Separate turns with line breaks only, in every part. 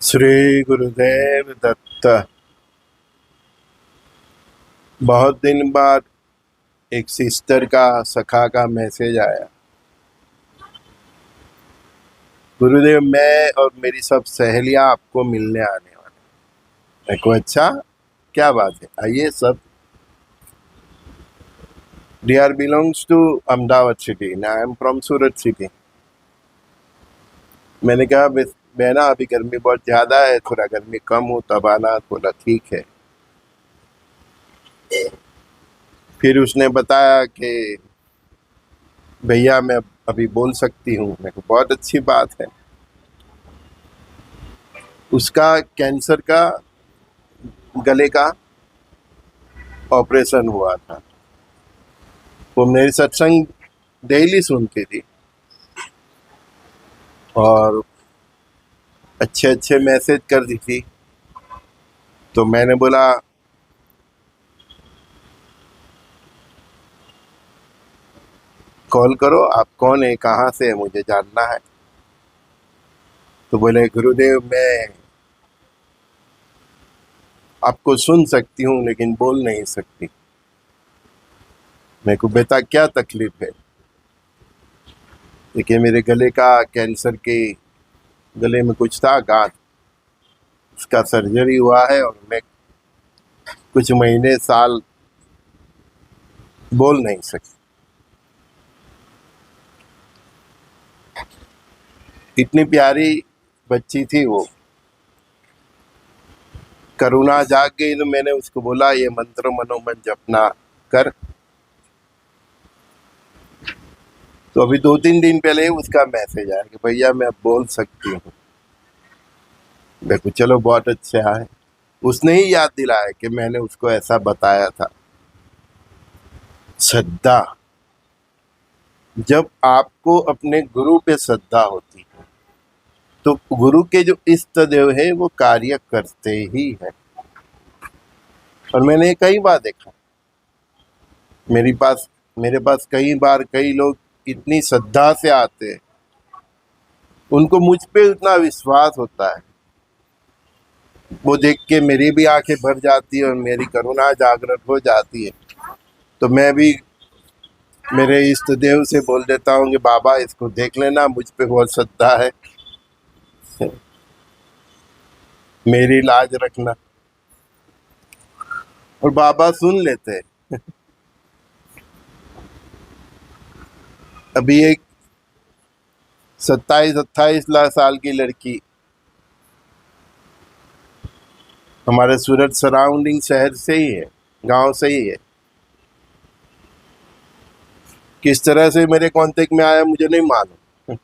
श्री गुरुदेव दत्त। बहुत दिन बाद एक सिस्टर का सखा का मैसेज आया, गुरुदेव मैं और मेरी सब सहेलियां आपको मिलने आने वाले। मैं को अच्छा क्या बात है, आइए सब। They are belongs to Ahmedabad city, I am from Surat city. मैंने कहा बहना अभी गर्मी बहुत ज़्यादा है, थोड़ा गर्मी कम हो तब आना, थोड़ा ठीक है। फिर उसने बताया कि भैया मैं अभी बोल सकती हूँ। मेरे को बहुत अच्छी बात है। उसका कैंसर का गले का ऑपरेशन हुआ था। वो मेरी सत्संग डेली सुनती थी और अच्छे अच्छे मैसेज कर दी थी। तो मैंने बोला कॉल करो, आप कौन है, कहाँ से है, मुझे जानना है। तो बोले गुरुदेव मैं आपको सुन सकती हूँ लेकिन बोल नहीं सकती। मेरे को बेटा क्या तकलीफ है। देखिए मेरे गले का कैंसर के गले में कुछ था गांठ, उसका सर्जरी हुआ है और मैं कुछ महीने साल बोल नहीं सकती। इतनी प्यारी बच्ची थी वो। करुणा जाग गई तो मैंने उसको बोला ये मंत्र मनोमन जपना कर। तो अभी 2-3 दिन पहले उसका मैसेज आया कि भैया मैं अब बोल सकती हूँ। देखो चलो बहुत अच्छा है। उसने ही याद दिलाया कि मैंने उसको ऐसा बताया था। श्रद्धा, जब आपको अपने गुरु पे श्रद्धा होती है तो गुरु के जो इष्ट देव है वो कार्य करते ही है। और मैंने कई बार देखा, मेरे पास कई बार कई लोग इतनी श्रद्धा से आते हैं, उनको मुझ पे उतना विश्वास होता है, वो देख के मेरी भी आंखें भर जाती है और मेरी करुणा जागृत हो जाती है। तो मैं भी मेरे इष्ट देव से बोल देता हूँ कि बाबा इसको देख लेना, मुझ पे बहुत श्रद्धा है, मेरी लाज रखना। और बाबा सुन लेते हैं। अभी एक 27-28 साल की लड़की हमारे सूरत सराउंडिंग शहर से ही है, गांव से ही है। किस तरह से मेरे कांटेक्ट में आया मुझे नहीं मालूम,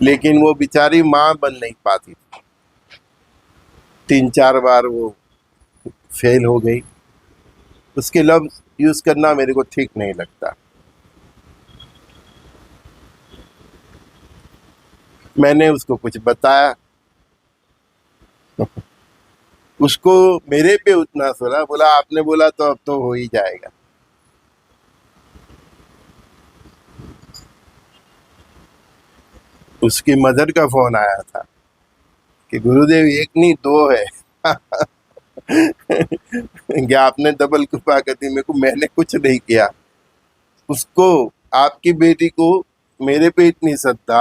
लेकिन वो बेचारी माँ बन नहीं पाती। 3-4 बार वो फेल हो गई। उसके लफ्ज यूज करना मेरे को ठीक नहीं लगता। मैंने उसको कुछ बताया, उसको मेरे पे उतना सुना, बोला आपने बोला तो अब तो हो ही जाएगा। उसकी मदर का फोन आया था कि गुरुदेव एक नहीं दो है। क्या आपने डबल कृपा कर दी मेरे को, मैंने कुछ नहीं किया। उसको, आपकी बेटी को मेरे पे इतनी श्रद्धा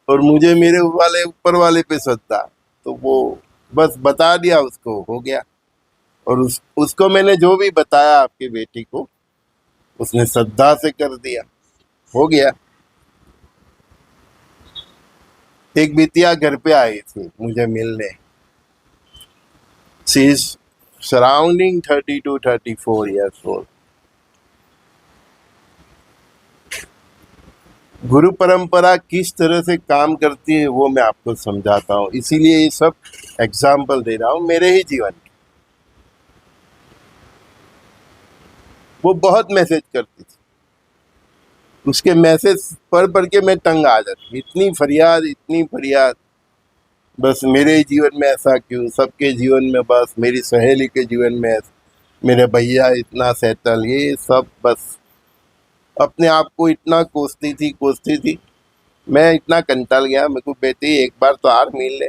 और मुझे मेरे वाले ऊपर वाले पे श्रद्धा, तो वो बस बता दिया, उसको हो गया। और उसको मैंने जो भी बताया आपकी बेटी को, उसने श्रद्धा से कर दिया, हो गया। एक बिटिया घर पे आई थी मुझे मिलने। She is surrounding 30 to 34 years old। गुरु परंपरा किस तरह से काम करती है वो मैं आपको समझाता हूँ, इसीलिए ये सब एग्जाम्पल दे रहा हूँ मेरे ही जीवन के। वो बहुत मैसेज करती थी, उसके मैसेज पढ़ के मैं तंग आ जाती। इतनी फरियाद, इतनी फरियाद, बस मेरे जीवन में ऐसा क्यों, सबके जीवन में बस, मेरी सहेली के जीवन में मेरे भैया इतना सेटल, ये सब बस अपने आप को इतना कोसती थी। मैं इतना कंटाल गया, मेरे को बेटी एक बार तो हार मिल ले।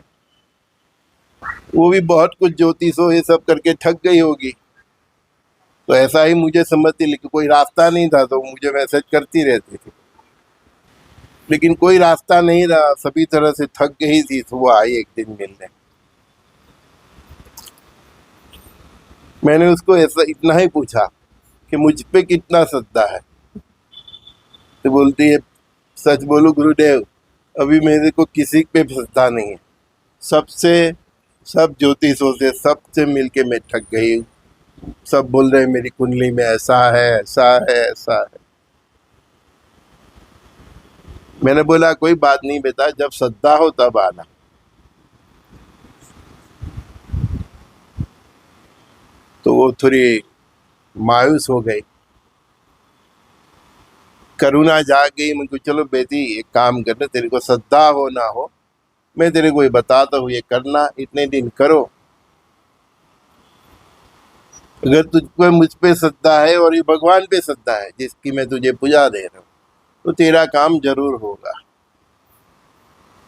वो भी बहुत कुछ ज्योतिषो ये सब करके थक गई होगी, तो ऐसा ही मुझे समझती, लेकिन कोई रास्ता नहीं था तो मुझे मैसेज करती रहती थी, लेकिन कोई रास्ता नहीं रहा, सभी तरह से थक गई थी, तो वो आई एक दिन मिलने। मैंने उसको ऐसा इतना ही पूछा कि मुझ पे कितना श्रद्धा है, तो बोलती है सच बोलूं गुरुदेव, अभी मेरे को किसी पे श्रद्धा नहीं है, सबसे सब ज्योतिषों से सबसे मिलके मैं थक गई हूँ। सब बोल रहे हैं मेरी कुंडली में ऐसा है, ऐसा है, ऐसा है। मैंने बोला कोई बात नहीं बेटा, जब श्रद्धा हो तब आना। तो वो थोड़ी मायूस हो गई, करुणा जाग गई। मुझको चलो बेटी एक काम करना, तेरे को श्रद्धा हो ना हो, मैं तेरे को ये बताता हूँ, ये करना, इतने दिन करो। अगर तुझको मुझ पे श्रद्धा है और ये भगवान पे श्रद्धा है जिसकी मैं तुझे पूजा दे रहा हूँ, तो तेरा काम जरूर होगा।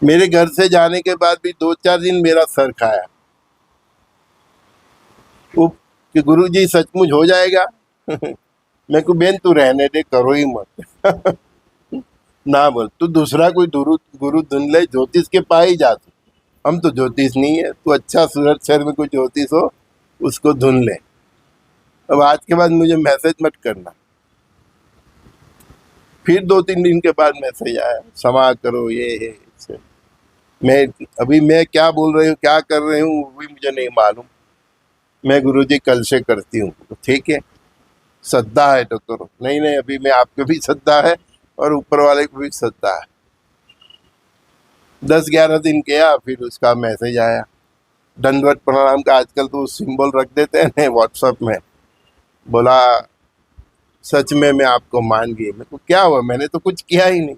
मेरे घर से जाने के बाद भी 2-4 दिन मेरा सर खाया वो, कि गुरुजी सचमुच हो जाएगा। मैं को बेन तू रहने दे, करो ही मत। ना बोल, तू दूसरा कोई गुरु गुरु ढूंढ ले, ज्योतिष के पास ही जा तू। हम तो ज्योतिष नहीं है, तू अच्छा सूरत शहर में कोई ज्योतिष हो उसको ढूंढ ले। अब आज के बाद मुझे मैसेज मत करना। फिर 2-3 दिन के बाद मैसेज आया, क्षमा करो ये है से। मैं क्या बोल रही हूँ, क्या कर रही हूँ, वो भी मुझे नहीं मालूम। मैं गुरुजी कल से करती हूँ, तो ठीक है, श्रद्धा है तो करो। नहीं नहीं, अभी मैं आपको भी श्रद्धा है और ऊपर वाले को भी श्रद्धा है। 10-11 दिन किया, फिर उसका मैसेज आया दंडवत प्रणाम का। आजकल तो सिंबल रख देते हैं ना व्हाट्सएप में। बोला सच में मैं आपको मान गई। मेरे को क्या हुआ, मैंने तो कुछ किया ही नहीं,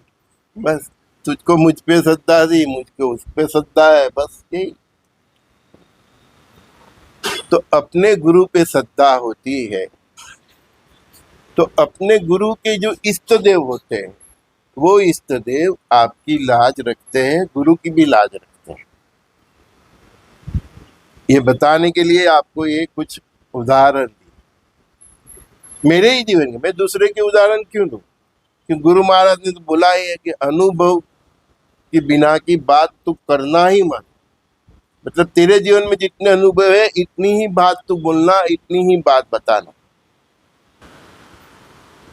बस तुझको मुझ पे श्रद्धा थी, मुझको उस पे श्रद्धा है, बस यही। तो अपने गुरु पे श्रद्धा होती है तो अपने गुरु के जो इष्ट देव होते हैं, वो इष्ट देव आपकी लाज रखते हैं, गुरु की भी लाज रखते हैं। ये बताने के लिए आपको ये कुछ उदाहरण दिए मेरे ही जीवन के। मैं दूसरे के उदाहरण क्यों दूं? कि गुरु महाराज ने तो बोला ही है कि अनुभव के बिना की बात तू करना ही मत। मतलब तेरे जीवन में जितने अनुभव है इतनी ही बात तू बोलना, इतनी ही बात बताना।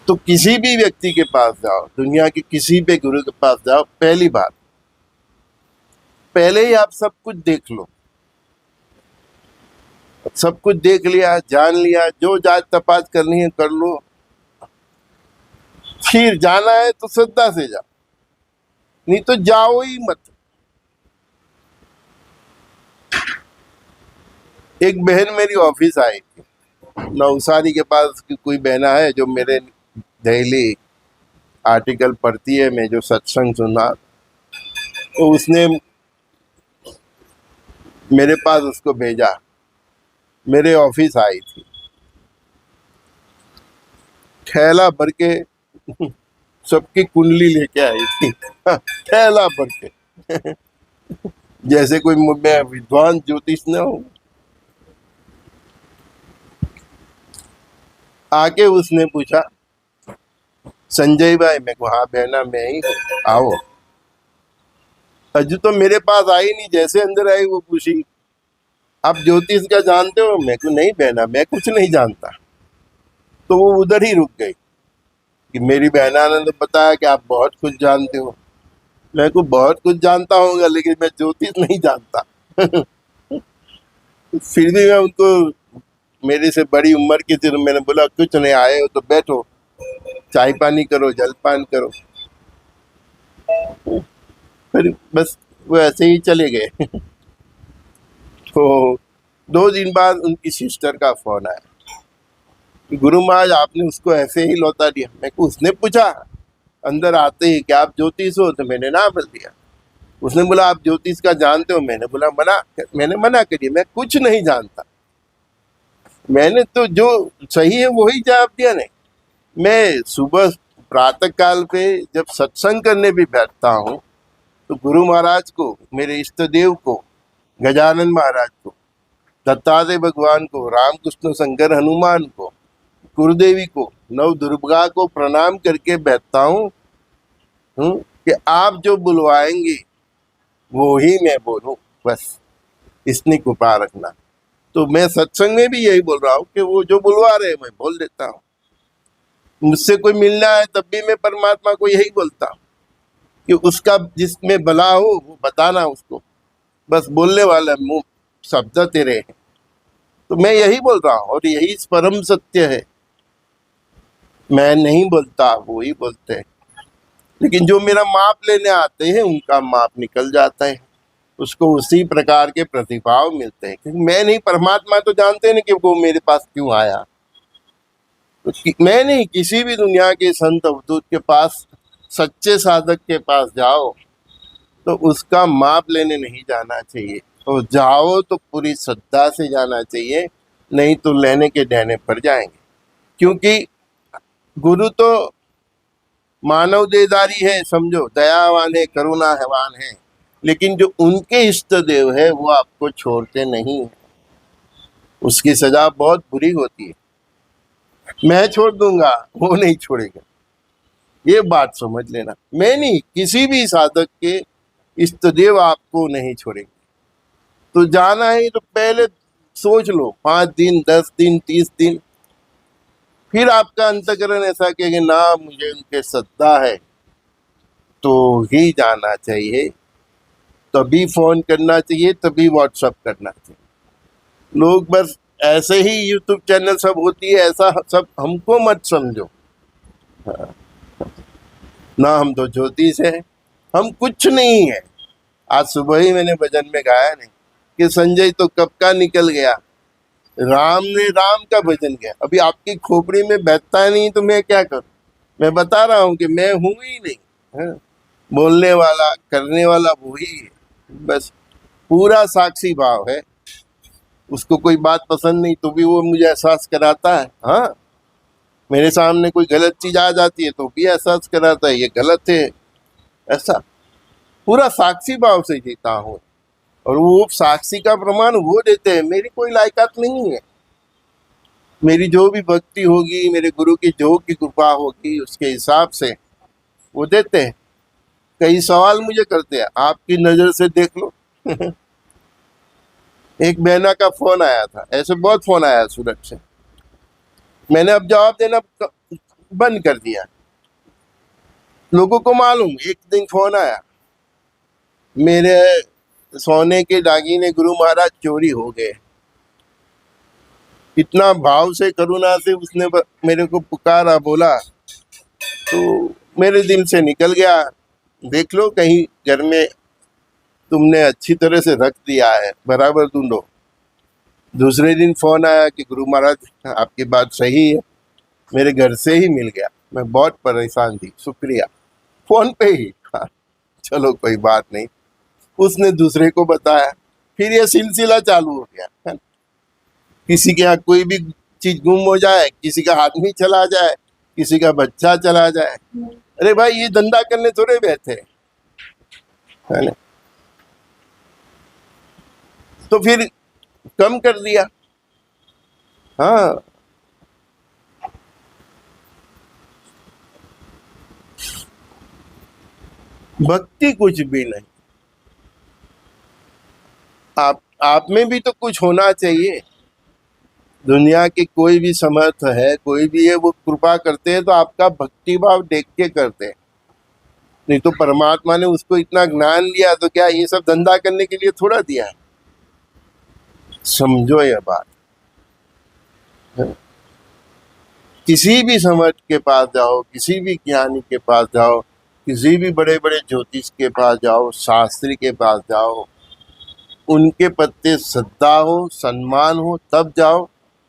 तो किसी भी व्यक्ति के पास जाओ, दुनिया के किसी भी गुरु के पास जाओ, पहली बात, पहले ही आप सब कुछ देख लो। सब कुछ देख लिया, जान लिया, जो जांच तपास करनी है कर लो। फिर जाना है तो श्रद्धा से जाओ, नहीं तो जाओ ही मत। एक बहन मेरी ऑफिस आई थी, नवसारी के पास की कोई बहना है जो मेरे डेली आर्टिकल पढ़ती है, मैं जो सत्संग सुना, तो उसने मेरे पास उसको भेजा। मेरे ऑफिस आई थी, थैला भर के सबकी कुंडली लेके आई थी। थैला भर के। जैसे कोई मैं विद्वान ज्योतिष न हो। आके उसने पूछा संजय भाई, मैं को हाँ बहना मैं ही हूँ, आओ। अजू तो मेरे पास आई नहीं, जैसे अंदर आई वो पूछी आप ज्योतिष का जानते हो? मैं को नहीं बहना, मैं कुछ नहीं जानता। तो वो उधर ही रुक गई कि मेरी बहना ने तो बताया कि आप बहुत कुछ जानते हो। मैं को बहुत कुछ जानता होगा, लेकिन मैं ज्योतिष नहीं जानता। फिर भी मैं उनको, मेरे से बड़ी उम्र की थी, तो मैंने बोला कुछ नहीं, आए हो तो बैठो, चाय पानी करो, जलपान करो। फिर बस वो ऐसे ही चले गए। तो 2 दिन बाद उनकी सिस्टर का फोन आया, गुरु महाराज आपने उसको ऐसे ही लौटा दिया। मैं को उसने पूछा अंदर आते ही कि आप ज्योतिष हो? तो मैंने ना बोल दिया। उसने बोला आप ज्योतिष का जानते हो? मैंने बोला मैंने मना करिए, मैं कुछ नहीं जानता। मैंने तो जो सही है वही जवाब दिया। नहीं, मैं सुबह प्रातः काल पे जब सत्संग करने भी बैठता हूँ तो गुरु महाराज को, मेरे इष्ट देव को, गजानन महाराज को, दत्तात्रेय भगवान को, रामकृष्ण शंकर हनुमान को, गुरुदेवी को, नव दुर्गा को प्रणाम करके बैठता हूँ कि आप जो बुलवाएंगे वो ही मैं बोलूं, बस इतनी कृपा रखना। तो मैं सत्संग में भी यही बोल रहा हूँ कि वो जो बुलवा रहे मैं बोल देता हूँ। मुझसे कोई मिलना है तब भी मैं परमात्मा को यही बोलता हूँ कि उसका जिसमें भला हो वो बताना उसको, बस बोलने वाला मुंह शब्द तेरे हैं। तो मैं यही बोल रहा हूँ और यही परम सत्य है। मैं नहीं बोलता, वो ही बोलते हैं। लेकिन जो मेरा माप लेने आते हैं उनका माप निकल जाता है, उसको उसी प्रकार के प्रतिभाव मिलते हैं। क्योंकि मैं नहीं, परमात्मा तो जानते हैं कि वो मेरे पास क्यों आया। तो मैं नहीं, किसी भी दुनिया के संत अवधूत के पास, सच्चे साधक के पास जाओ तो उसका माप लेने नहीं जाना चाहिए, और जाओ तो पूरी श्रद्धा से जाना चाहिए, नहीं तो लेने के देने पर जाएंगे। क्योंकि गुरु तो मानव देदारी है, समझो, दयावान है, करुणावान है, लेकिन जो उनके इष्ट देव है वो आपको छोड़ते नहीं है, उसकी सजा बहुत बुरी होती है। मैं छोड़ दूंगा, वो नहीं छोड़ेगा, ये बात समझ लेना। मैं नहीं, किसी भी साधक के इष्ट देव आपको नहीं छोड़ेंगे। तो जाना है तो पहले सोच लो, 5 दिन, 10 दिन, 30 दिन, फिर आपका अंतकरण ऐसा कहेगा ना मुझे उनके श्रद्धा है तो ही जाना चाहिए, तभी फोन करना चाहिए, तभी व्हाट्सअप करना चाहिए। लोग बस ऐसे ही यूट्यूब चैनल सब होती है, ऐसा सब हमको मत समझो। हाँ। ना हम तो ज्योतिष है, हम कुछ नहीं है। आज सुबह ही मैंने भजन में गाया नहीं कि संजय तो कब का निकल गया, राम ने राम का भजन किया, अभी आपकी खोपड़ी में बैठता नहीं तो मैं क्या करूं। मैं बता रहा हूं कि मैं हूं ही नहीं। हाँ? बोलने वाला, करने वाला वही है, बस पूरा साक्षी भाव है। उसको कोई बात पसंद नहीं तो भी वो मुझे एहसास कराता है। हाँ, मेरे सामने कोई गलत चीज आ जाती है तो भी एहसास कराता है ये गलत है। ऐसा पूरा साक्षी भाव से जीता हूँ, और वो साक्षी का प्रमाण वो देते हैं। मेरी कोई लायकात नहीं है, मेरी जो भी भक्ति होगी, मेरे गुरु की जो की कृपा होगी, उसके हिसाब से वो देते हैं। कई सवाल मुझे करते हैं, आपकी नजर से देख लो। एक बहना का फोन आया था, ऐसे बहुत फोन आया सूरत से, मैंने अब जवाब देना बंद कर दिया। लोगों को मालूम, एक दिन फोन आया, मेरे सोने के दागीने गुरु महाराज चोरी हो गए। इतना भाव से, करुणा से उसने मेरे को पुकारा, बोला, तो मेरे दिल से निकल गया। देख लो कहीं घर में तुमने अच्छी तरह से रख दिया है, बराबर ढूंढो। दूसरे दिन फोन आया कि गुरु महाराज आपकी बात सही है, मेरे घर से ही मिल गया, मैं बहुत परेशान थी, शुक्रिया, फोन पे ही। हाँ, चलो कोई बात नहीं। उसने दूसरे को बताया, फिर ये सिलसिला चालू हो गया है। किसी के यहाँ कोई भी चीज गुम हो जाए, किसी का आदमी चला जाए, किसी का बच्चा चला जाए, अरे भाई ये धंधा करने थोड़े बैठे है ना। तो फिर कम कर दिया। हाँ, भक्ति कुछ भी नहीं, आप में भी तो कुछ होना चाहिए। दुनिया के कोई भी समर्थ है, कोई भी है, वो कृपा करते हैं तो आपका भक्ति भाव देख के करते हैं। नहीं तो परमात्मा ने उसको इतना ज्ञान दिया तो क्या ये सब धंधा करने के लिए थोड़ा दिया है। समझो ये बात। किसी भी समर्थ के पास जाओ, किसी भी ज्ञानी के पास जाओ, किसी भी बड़े बड़े ज्योतिष के पास जाओ, शास्त्री के पास जाओ, उनके प्रति श्रद्धा हो, सम्मान हो, तब जाओ।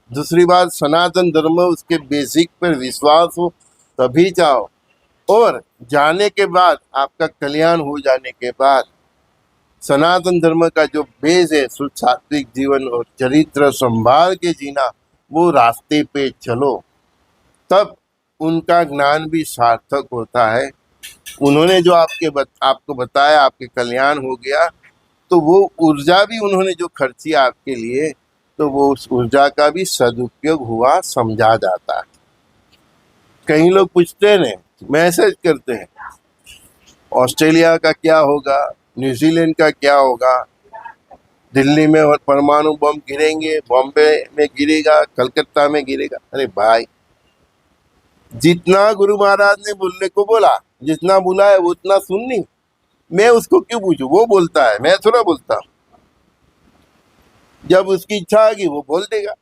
दूसरी बात, सनातन धर्म, उसके बेसिक पर विश्वास हो, तभी जाओ। और जाने के बाद, आपका कल्याण हो जाने के बाद, सनातन धर्म का जो बेस है, सात्विक जीवन और चरित्र संभाल के जीना, वो रास्ते पे चलो, तब उनका ज्ञान भी सार्थक होता है। उन्होंने जो आपको बताया, आपके कल्याण हो गया, तो वो ऊर्जा भी उन्होंने जो खर्ची आपके लिए, तो वो उस ऊर्जा का भी सदुपयोग हुआ समझा जाता है। कई लोग पूछते हैं, मैसेज करते हैं, ऑस्ट्रेलिया का क्या होगा, न्यूजीलैंड का क्या होगा, दिल्ली में और परमाणु बम गिरेंगे, बॉम्बे में गिरेगा, कलकत्ता में गिरेगा। अरे भाई, जितना गुरु महाराज ने बोलने को बोला, जितना बोला है वो उतना सुननी, मैं उसको क्यों पूछूं? वो बोलता है, मैं थोड़ा बोलता हूं। जब उसकी इच्छा होगी वो बोल देगा,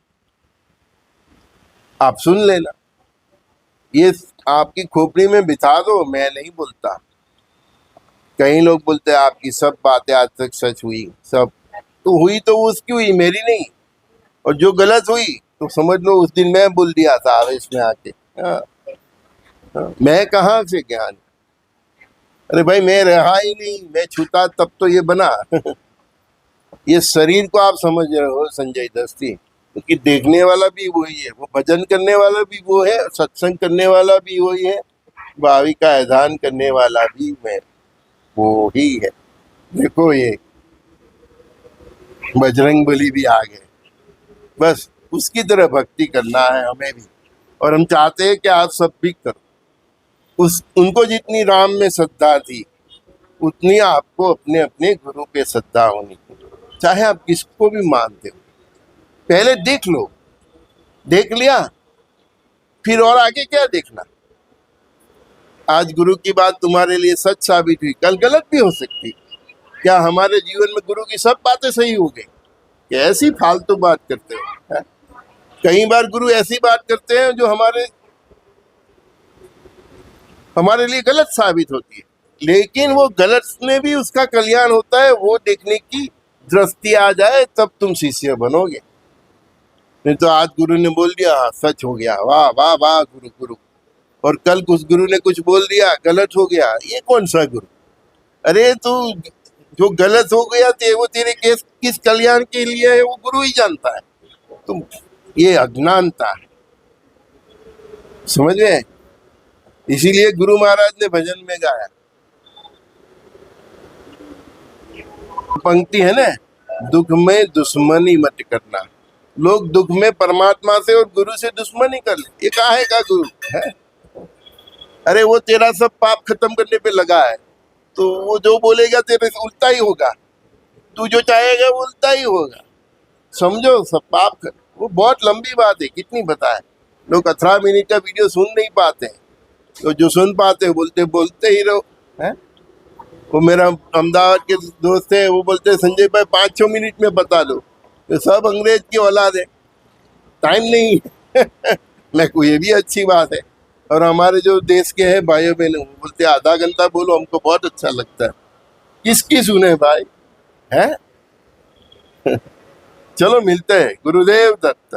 आप सुन लेना। ये आपकी खोपड़ी में बिठा दो, मैं नहीं बोलता। कई लोग बोलते हैं आपकी सब बातें आज तक सच हुई, सब तो हुई, तो उसकी हुई, मेरी नहीं। और जो गलत हुई तो समझ लो उस दिन मैं बोल दिया था आवेश में आके। हाँ, हाँ, मैं कहाँ से ज्ञान? अरे भाई, मैं रहा ही नहीं, मैं छूता तब तो ये बना। ये शरीर को आप समझ रहे हो संजय दस्ती, क्योंकि देखने वाला भी वही है, वो भजन करने वाला भी वो है, सत्संग करने वाला भी वही है, भावी का ऐलान करने वाला भी मैं वो ही है। देखो ये बजरंगबली भी आ गए, बस उसकी तरह भक्ति करना है हमें भी, और हम चाहते हैं कि आप सब भी करो। उनको जितनी राम में श्रद्धा थी, उतनी आपको अपने अपने गुरु पे श्रद्धा होनी चाहिए, चाहे आप किसको भी मानते हो। पहले देख लो, देख लिया, फिर और आगे क्या देखना। आज गुरु की बात तुम्हारे लिए सच साबित हुई, कल गलत भी हो सकती। क्या हमारे जीवन में गुरु की सब बातें सही हो गई? ऐसी फालतू बात करते हो, है? कई बार गुरु ऐसी बात करते हैं जो हमारे लिए गलत साबित होती है, लेकिन वो गलत में भी उसका कल्याण होता है। वो देखने की दृष्टि आ जाए तब तुम शिष्य बनोगे। नहीं तो आज गुरु ने बोल दिया, हाँ सच हो गया, वाह वाह वाह गुरु गुरु, और कल कुछ गुरु ने कुछ बोल दिया, गलत हो गया, ये कौन सा गुरु? अरे तू जो गलत हो गया थे वो तेरे किस कल्याण के लिए है, वो गुरु ही जानता है। तुम ये अज्ञानता है, समझ में? इसीलिए गुरु महाराज ने भजन में गाया, पंक्ति है ना, दुख में दुश्मनी मत करना। लोग दुख में परमात्मा से और गुरु से दुश्मनी कर ले, ये काहे का गुरु है? अरे वो तेरा सब पाप खत्म करने पे लगा है, तो वो जो बोलेगा तेरे से उल्टा ही होगा, तू जो चाहेगा वो उल्टा ही होगा। समझो, सब पाप कर। वो बहुत लंबी बात है, कितनी बताए, लोग 18 मिनट का वीडियो सुन नहीं पाते हैं, तो जो सुन पाते बोलते बोलते ही रहो, है? वो मेरा अहमदाबाद के दोस्त है, वो बोलते हैं संजय भाई 5-6 मिनट में बता दो, तो सब अंग्रेज की औलाद है, टाइम नहीं है। मैं को ये भी अच्छी बात है। और हमारे जो देश के हैं भाइयों बहनों, वो बोलते आधा घंटा बोलो, हमको बहुत अच्छा लगता है। किसकी सुने भाई, है? चलो मिलते हैं, गुरुदेव दत्त।